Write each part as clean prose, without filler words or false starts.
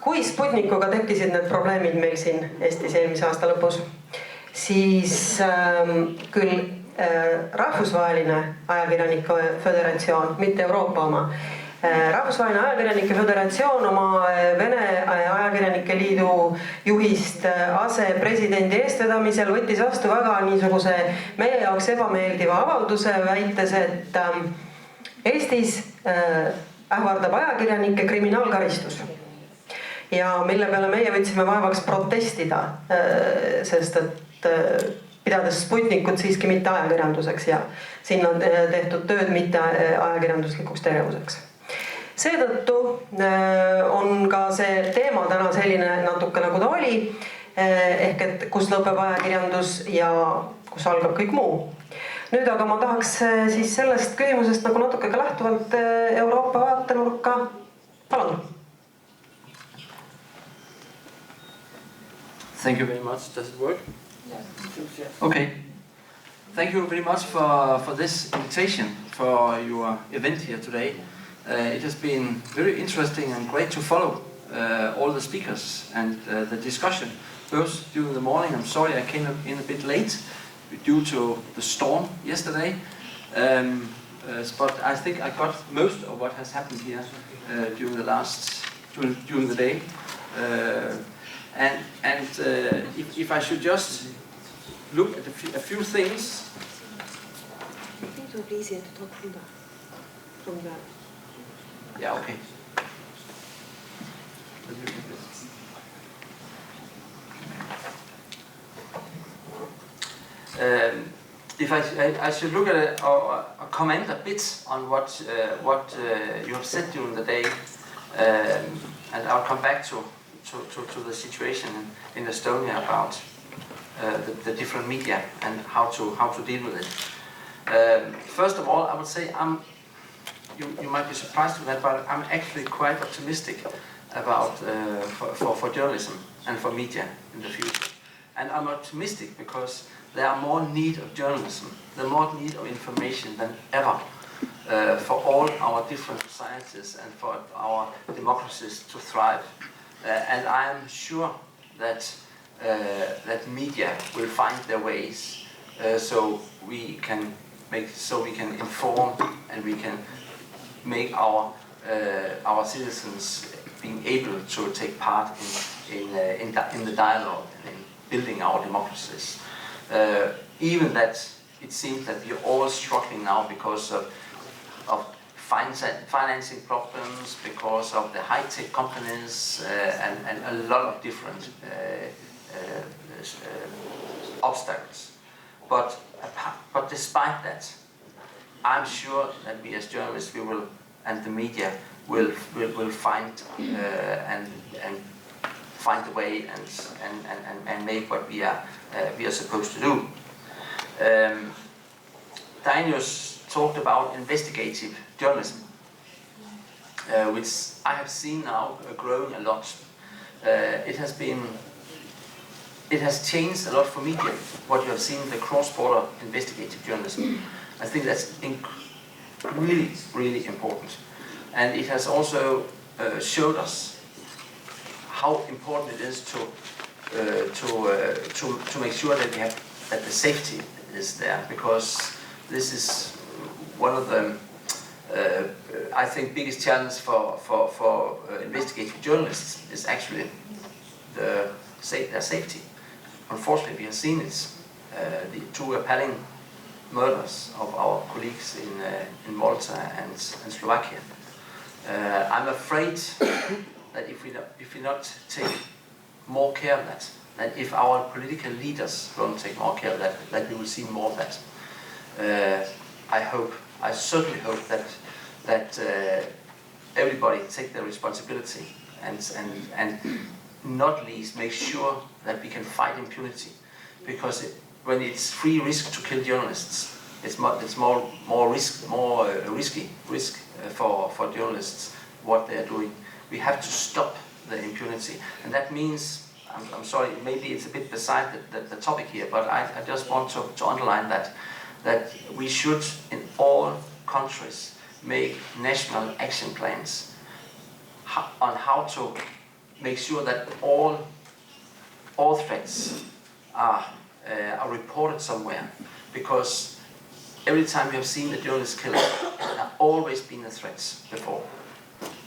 Kui Sputnikuga tekkisid need probleemid meil siin Eestis eelmise aasta lõpus, siis küll rahvusvaheline ajakirjanike föderatsioon, mitte Euroopa oma, rahvusvaheline ajakirjanike föderatsioon oma Vene ajakirjanike liidu juhist asepresidendi eestvedamisel võttis vastu väga niisuguse meie jaoks ebameeldiva avalduse, väites, et Eestis ähvardab ajakirjanike kriminaalkaristus. Ja mille peale meie võtsime vaevaks protestida, sest et pidades Sputnikut siiski mitte ajakirjanduseks ja siin on tehtud tööd mitte ajakirjanduslikuks tegevuseks. Seetõttu on ka see teema täna selline natuke nagu ta oli, ehk et kus lõpeb ajakirjandus ja kus algab kõik muu. Nüüd aga ma tahaks siis sellest küsimusest nagu natuke ka lähtuvalt Euroopa vaatenurka. Palun. Thank you very much. Does it work? Yes. Okay. Thank you very much for this invitation for your event here today. It has been very interesting and great to follow all the speakers and the discussion, both during the morning. I'm sorry I came in a bit late due to the storm yesterday, but I think I got most of what has happened here during the day. And if I should just look at a few things. I think it would be easier to talk from the. Yeah, okay. If I should look at it or comment a bit on what you have said during the day, and I'll come back to the situation in Estonia about the different media and how to deal with it. First of all, I would say you might be surprised with that, but I'm actually quite optimistic about for journalism and for media in the future. And I'm optimistic because there are more need of journalism, there are more need of information than ever for all our different societies and for our democracies to thrive. And I am sure that media will find their ways so we can inform and we can make our citizens being able to take part in the dialogue and in building our democracies. Even that it seems that we are all struggling now because of financing problems, because of the high-tech companies and a lot of different obstacles. But despite that, I'm sure that we as journalists, and the media will find and find a way and make what we are supposed to do. Dainius talked about investigative journalism, which I have seen now growing a lot. It has changed a lot for media, what you have seen, the cross-border investigative journalism. I think that's really, really important. And it has also showed us how important it is to make sure that that the safety is there, because this is one of the I think biggest challenge for investigative journalists is actually their safety. Unfortunately, we have seen it. The two appalling murders of our colleagues in Malta and Slovakia. I'm afraid that if we not take more care of that if our political leaders don't take more care of that we will see more of that. I certainly hope that everybody take their responsibility and not least make sure that we can fight impunity, because when it's free risk to kill journalists, it's more risky for journalists what they are doing. We have to stop the impunity, and that means, I'm sorry, maybe it's a bit beside the topic here, but I just want to underline that we should in all countries make national action plans on how to make sure that all threats are reported somewhere, because every time we have seen a journalist killed, there have always been the threats before.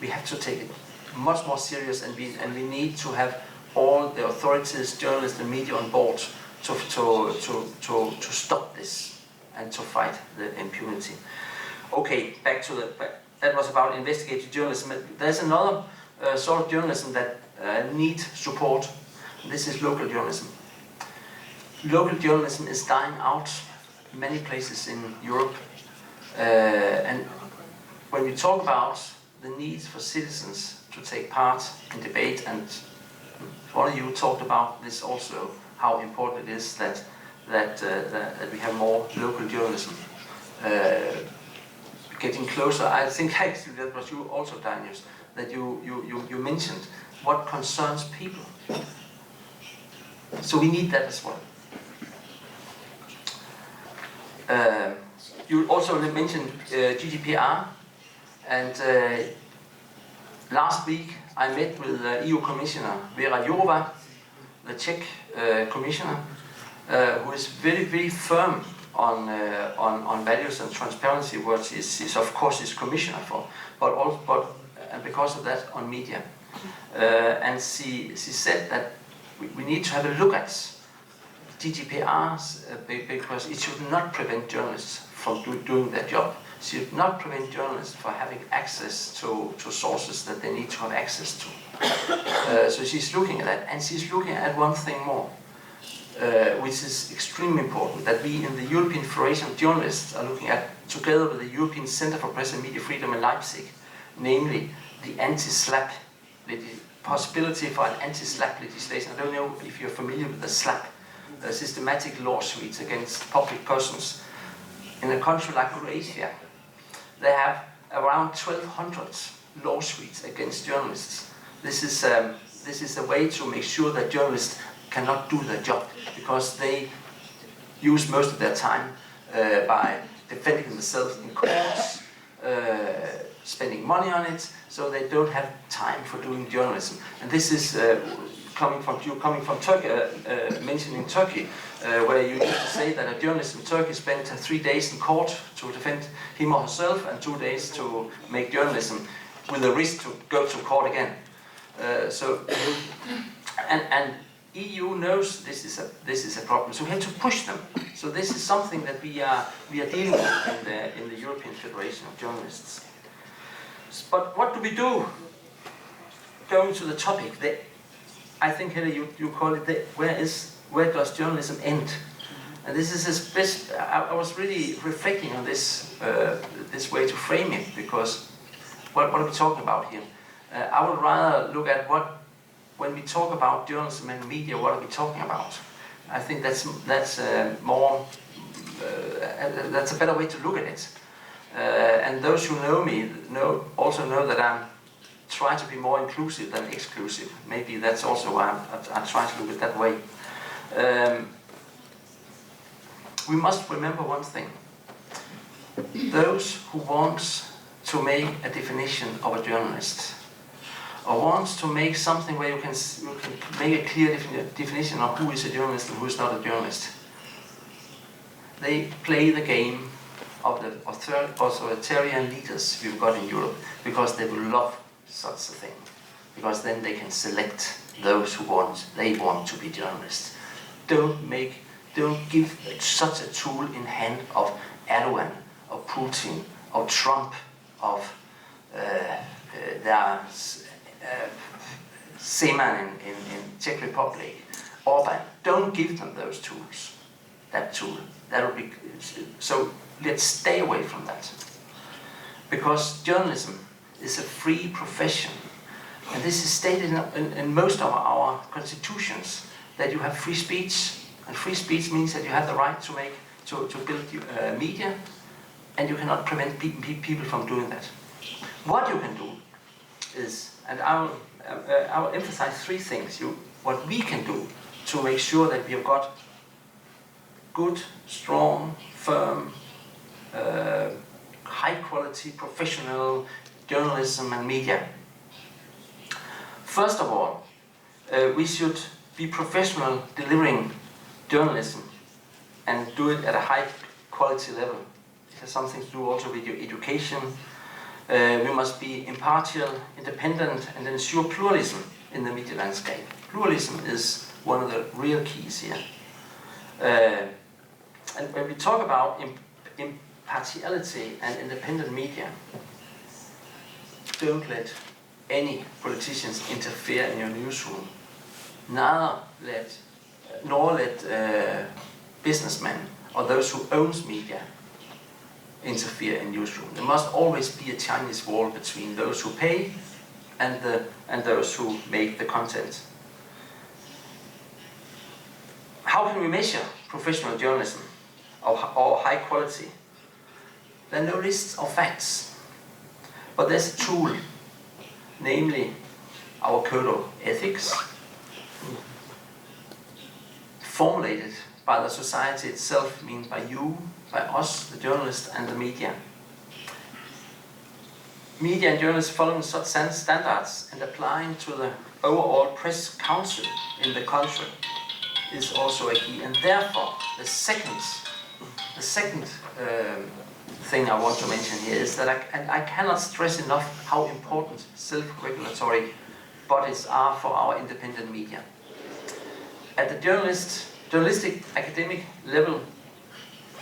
We have to take it much more serious, and we need to have all the authorities, journalists, and media on board to stop this and to fight the impunity. Okay, back to that was about investigative journalism. There's another sort of journalism that needs support. This is local journalism. Local journalism is dying out in many places in Europe, and when we talk about the need for citizens to take part in debate, and one of you talked about this also, how important it is that we have more local journalism. Getting closer, I think actually that was you also, Daniel, that you mentioned what concerns people. So we need that as well. You also mentioned GDPR, and last week I met with EU Commissioner Vera Jourova, the Czech Commissioner, who is very, very firm on values and transparency, what is of course is Commissioner for, and because of that on media. And she said that we need to have a look at GDPR because it should not prevent journalists from doing their job. It should not prevent journalists from having access to sources that they need to have access to. So she's looking at that, and she's looking at one thing more, which is extremely important, that we in the European Federation of Journalists are looking at, together with the European Center for Press and Media Freedom in Leipzig, namely the anti-SLAPP, the possibility for an anti-SLAPP legislation. I don't know if you're familiar with the SLAPP, systematic lawsuits against public persons. In a country like Croatia, they have around 1,200 lawsuits against journalists. This is a way to make sure that journalists cannot do their job, because they use most of their time by defending themselves in courts, spending money on it, so they don't have time for doing journalism. And this is coming from Turkey, mentioning Turkey, where you used to say that a journalist in Turkey spent 3 days in court to defend him or herself, and 2 days to make journalism, with the risk to go to court again. And EU knows this is a problem, so we have to push them. So this is something that we are dealing with in the European Federation of Journalists. But what do we do? Going to the topic, I think Helle, you call it where does journalism end? And this is I was really reflecting on this this way to frame it, because what are we talking about here? I would rather look at when we talk about journalism and media, what are we talking about? I think that's more that's a better way to look at it. And those who know me also know that I'm trying to be more inclusive than exclusive. Maybe that's also why I'm trying to look at it that way. We must remember one thing. Those who want to make a definition of a journalist, or wants to make something where you can make a clear definition of who is a journalist and who is not a journalist, they play the game of the authoritarian leaders we've got in Europe, because they will love such a thing, because then they can select those who they want to be journalists. Don't give such a tool in hand of Erdogan, of Putin, of Trump, of Zeman in Czech Republic, Orban. Don't give them those tools, that tool. That will be so. Let's stay away from that, because journalism is a free profession, and this is stated in most of our constitutions, that you have free speech, and free speech means that you have the right to build media, and you cannot prevent people from doing that. What you can do is, and I will emphasize 3 things. What we can do to make sure that we have got good, strong, firm, high-quality, professional journalism and media. First of all, we should be professional delivering journalism and do it at a high quality level. It has something to do also with your education. We must be impartial, independent, and ensure pluralism in the media landscape. Pluralism is one of the real keys here. And when we talk about impartiality and independent media, don't let any politicians interfere in your newsroom. Nor let businessmen or those who owns media interfere in newsroom. There must always be a Chinese wall between those who pay and those who make the content. How can we measure professional journalism or high quality? There are no lists of facts, but there's a tool, namely our code of ethics, formulated by the society itself, means by you, by us, the journalists and the media. Media and journalists following such standards and applying to the overall press council in the country is also a key. And therefore, the second thing I want to mention here is that I cannot stress enough how important self-regulatory bodies are for our independent media. At the journalistic academic level,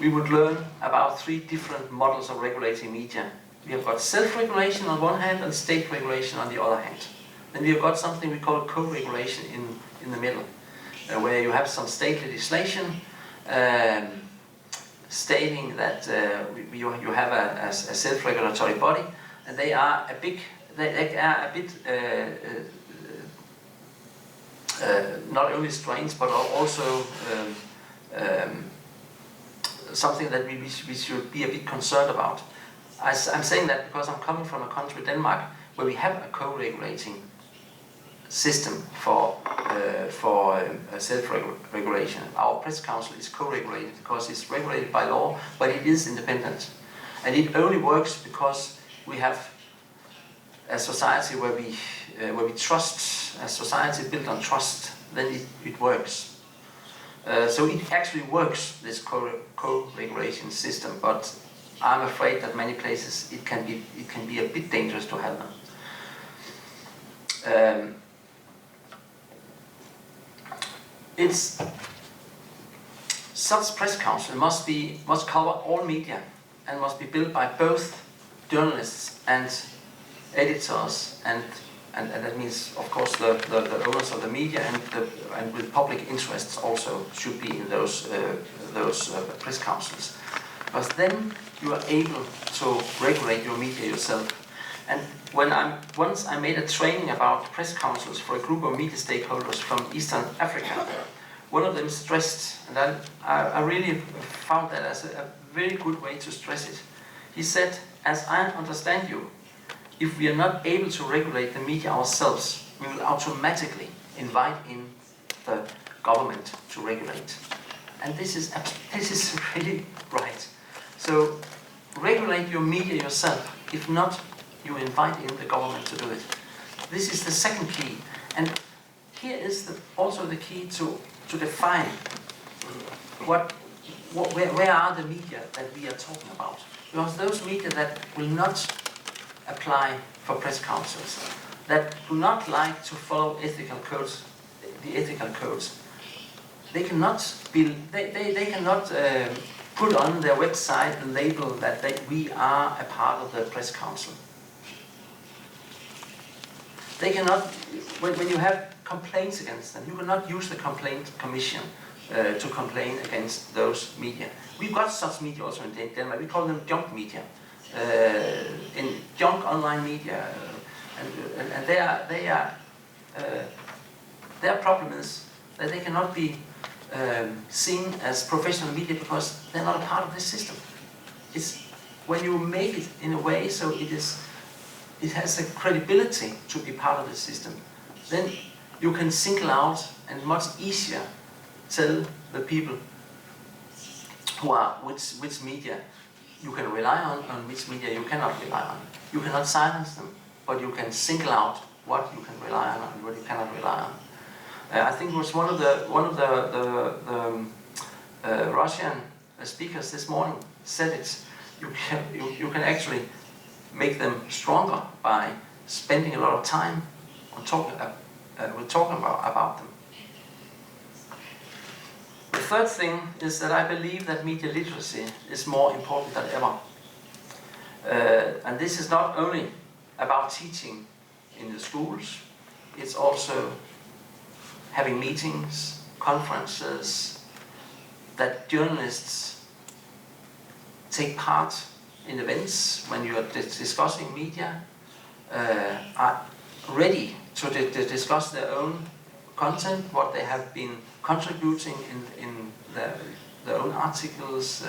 we would learn about 3 different models of regulating media. We have got self-regulation on one hand and state regulation on the other hand. Then we have got something we call co-regulation in the middle, where you have some state legislation stating that you have a self-regulatory body, and they are a bit not only strange, but also something that we should be a bit concerned about. I'm saying that because I'm coming from a country, Denmark, where we have a co-regulating system for self-regulation. Our press council is co-regulated because it's regulated by law, but it is independent. And it only works because we have a society where we trust, a society built on trust, then it works. So it actually works, this co-regulation system, but I'm afraid that many places it can be a bit dangerous to have them. It's such press council must cover all media and must be built by both journalists and editors, and that means, of course, the owners of the media and with public interests also should be in those press councils, because then you are able to regulate your media yourself. And once I made a training about press councils for a group of media stakeholders from Eastern Africa, one of them stressed, and I really found that as a very good way to stress it. He said, as I understand you, if we are not able to regulate the media ourselves, we will automatically invite in the government to regulate. And this is really right. So regulate your media yourself. If not, you invite in the government to do it. This is the second key. And here is also the key to define where are the media that we are talking about. Because those media that will not apply for press councils, that do not like to follow ethical codes, the ethical codes, they cannot put on their website the label that we are a part of the press council. They cannot, when you have complaints against them, you cannot use the complaint commission to complain against those media. We've got such media also in Denmark. We call them junk media, in junk online media, and their problem is that they cannot be seen as professional media because they're not a part of this system. It's when you make it in a way so it has a credibility to be part of the system, then you can single out and much easier tell the people who are which media you can rely on and which media you cannot rely on. You cannot silence them, but you can single out what you can rely on and what you cannot rely on. I think it was one of the Russian speakers this morning said it. You can actually make them stronger by spending a lot of time on talking about them. The third thing is that I believe that media literacy is more important than ever. And this is not only about teaching in the schools, it's also having meetings, conferences, that journalists take part in events when you are discussing media, are ready to discuss their own content, what they have been contributing in their own articles,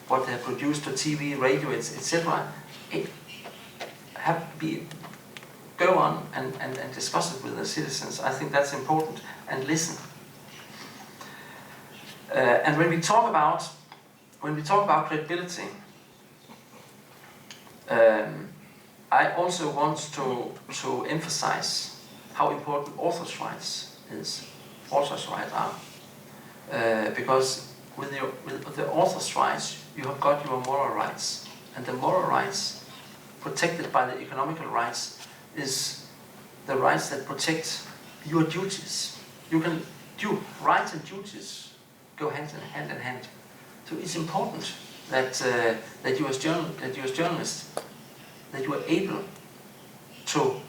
what they have produced to TV, radio, etc. Go on and discuss it with the citizens. I think that's important, and listen. And when we talk about credibility, I also want to emphasize how important authors' rights are, because with the authors' rights, you have got your moral rights, and the moral rights protected by the economical rights is the rights that protect your duties. Rights and duties go hand in hand. So it's important that you as journalists, that you are able to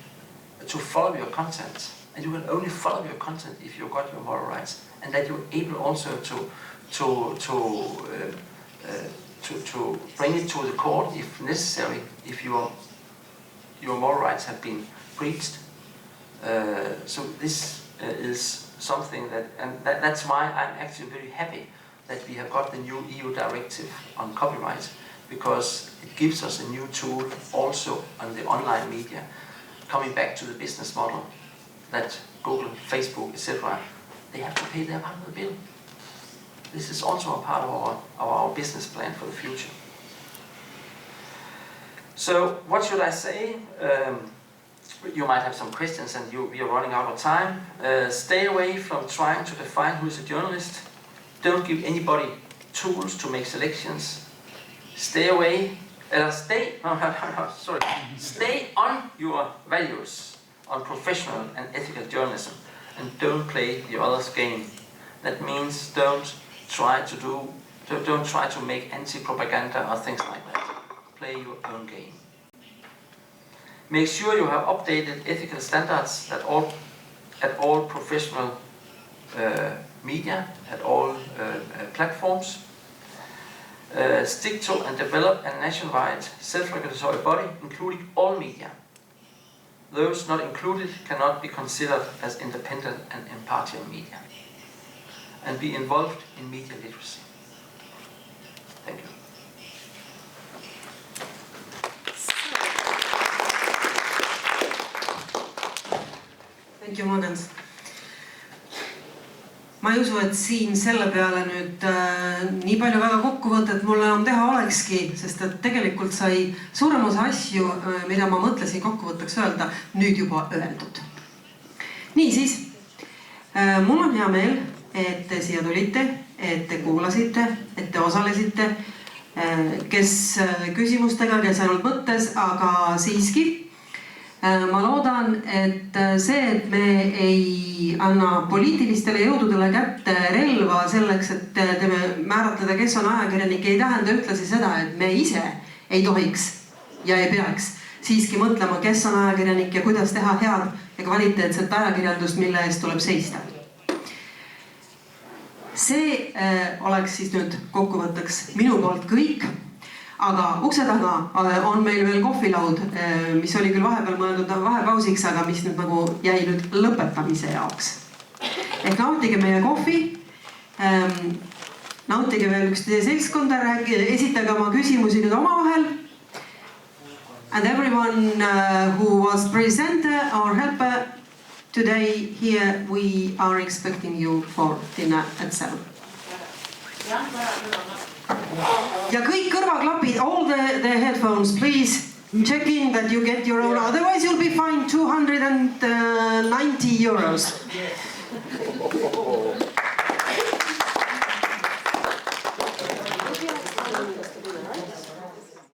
follow your content, and you can only follow your content if you've got your moral rights, and that you're able also to bring it to the court if necessary, if your moral rights have been breached. So this is something that's why I'm actually very happy that we have got the new EU directive on copyright, because it gives us a new tool also on the online media. Coming back to the business model that Google, Facebook, etc., they have to pay their part of the bill. This is also a part of our business plan for the future. So what should I say? You might have some questions, and we are running out of time. Stay away from trying to define who is a journalist. Don't give anybody tools to make selections. Stay on your values, on professional and ethical journalism, and don't play the other's game. That means don't try to make anti-propaganda or things like that. Play your own game. Make sure you have updated ethical standards at all professional media, at all platforms. Stick to and develop a nationwide self-regulatory body, including all media. Those not included cannot be considered as independent and impartial media. And be involved in media literacy. Thank you. Thank you, Magnus. Ma ei usu, et siin selle peale nüüd nii palju väga kokkuvõtet mul enam teha olekski, sest et tegelikult sai suurem osa asju, mida ma mõtlesin kokkuvõtteks öelda, nüüd juba öeldud. Nii siis, mul on hea meel, et te siia tulite, et te kuulasite, et te osalesite, kes küsimustega, kes ainult mõttes, aga siiski ma loodan, et see, et me ei anna poliitilistele jõududele kätte relva selleks, et te määratleda, kes on ajakirjanik, ei tähenda ühtlasi seda, et me ise ei tohiks ja ei peaks siiski mõtlema, kes on ajakirjanik ja kuidas teha head ja kvaliteetset ajakirjandust, mille eest tuleb seista. See oleks siis nüüd kokkuvõtteks minu poolt kõik. Aga ukse taga on meil veel kohvilaud, mis oli küll vahepeal mõeldud vahepausiks, aga mis nüüd nagu jäi nüüd lõpetamise jaoks. Ehk nautige meie kohvi, nautige veel üks teie seltskonda, esitage oma küsimusi nüüd omavahel. And everyone who was presenter or helper today here, we are expecting you for dinner at 7. Ja kõik kõrvaklapid, all the headphones, please check in that you get your own, otherwise you'll be fined 290 euros.